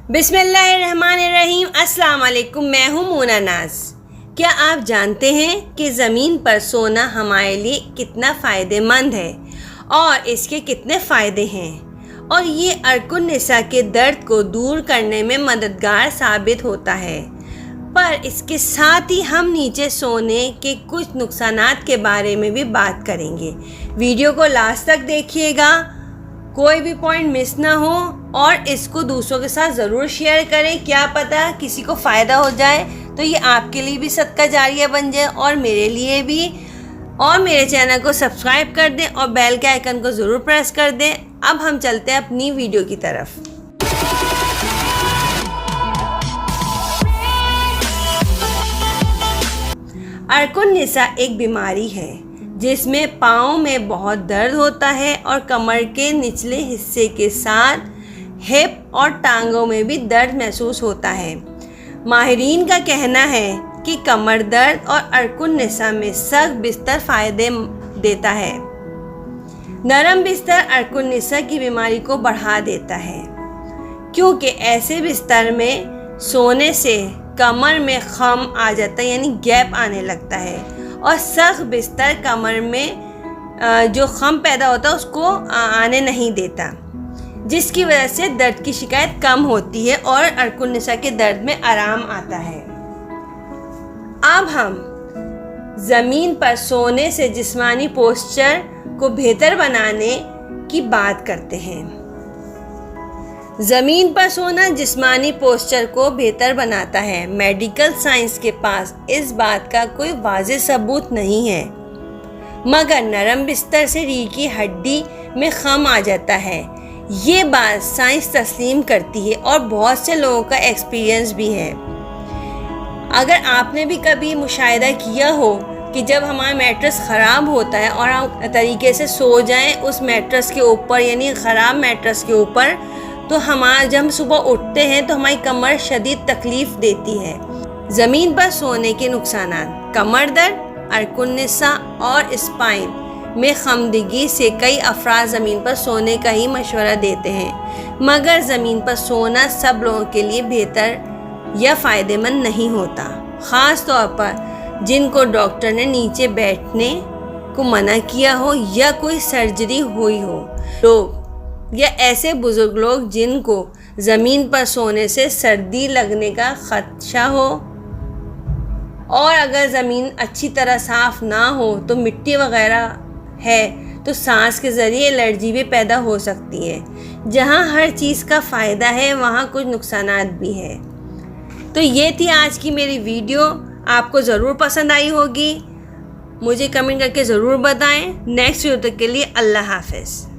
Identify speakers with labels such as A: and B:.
A: बिस्मिल्लाहिर्रहमानिर्रहीम। अस्सलाम वालेकुम। मैं हूँ मोना नाज। क्या आप जानते हैं कि ज़मीन पर सोना हमारे लिए कितना फ़ायदेमंद है और इसके कितने फ़ायदे हैं, और ये अर्कुन्निसा के दर्द को दूर करने में मददगार साबित होता है। पर इसके साथ ही हम नीचे सोने के कुछ नुकसानात के बारे में भी बात करेंगे। वीडियो को लास्ट तक देखिएगा, कोई भी पॉइंट मिस ना हो, और इसको दूसरों के साथ ज़रूर शेयर करें। क्या पता किसी को फ़ायदा हो जाए तो ये आपके लिए भी सदका जारिया बन जाए और मेरे लिए भी। और मेरे चैनल को सब्सक्राइब कर दें और बेल के आइकन को ज़रूर प्रेस कर दें। अब हम चलते हैं अपनी वीडियो की तरफ। अर्कुन्निसा एक बीमारी है जिसमें पाँव में बहुत दर्द होता है और कमर के निचले हिस्से के साथ हिप और टांगों में भी दर्द महसूस होता है। माहिरीन का कहना है कि कमर दर्द और अर्कुन्निसा में सख्त बिस्तर फ़ायदे देता है। नरम बिस्तर अर्कुन्निसा की बीमारी को बढ़ा देता है, क्योंकि ऐसे बिस्तर में सोने से कमर में खम आ जाता है, यानी गैप आने लगता है, और सख्त बिस्तर कमर में जो खम पैदा होता है उसको आने नहीं देता, जिसकी वजह से दर्द की शिकायत कम होती है और अर्कुन्निसा के दर्द में आराम आता है। अब हम ज़मीन पर सोने से जिस्मानी पोस्चर को बेहतर बनाने की बात करते हैं। ज़मीन पर सोना जिस्मानी पोस्चर को बेहतर बनाता है। मेडिकल साइंस के पास इस बात का कोई वाज़ेह सबूत नहीं है, मगर नरम बिस्तर से रीढ़ की हड्डी में खम आ जाता है। ये बात साइंस तस्लीम करती है और बहुत से लोगों का एक्सपीरियंस भी है। अगर आपने भी कभी मुशाहिदा किया हो कि जब हमारा मैट्रेस ख़राब होता है और हम तरीके से सो जाएं उस मैट्रेस के ऊपर, यानी ख़राब मैट्रेस के ऊपर, तो जब हम सुबह उठते हैं तो हमारी कमर शदीद तकलीफ़ देती है। ज़मीन पर सोने के नुकसानात: कमर दर्द, अर्कुन्निसा और स्पाइन में खमदगी से कई अफराद ज़मीन पर सोने का ही मशवरा देते हैं, मगर ज़मीन पर सोना सब लोगों के लिए बेहतर या फ़ायदेमंद नहीं होता, ख़ास तौर पर जिनको डॉक्टर ने नीचे बैठने को मना किया हो या कोई सर्जरी हुई हो लोग, या ऐसे बुज़ुर्ग लोग जिनको ज़मीन पर सोने से सर्दी लगने का ख़दशा हो, और अगर ज़मीन अच्छी तरह साफ़ ना हो तो मिट्टी वग़ैरह है तो सांस के ज़रिए एलर्जी भी पैदा हो सकती है। जहाँ हर चीज़ का फ़ायदा है वहाँ कुछ नुकसानात भी है। तो ये थी आज की मेरी वीडियो, आपको ज़रूर पसंद आई होगी। मुझे कमेंट करके ज़रूर बताएं। नेक्स्ट वीडियो तक के लिए अल्लाह हाफ़िज़।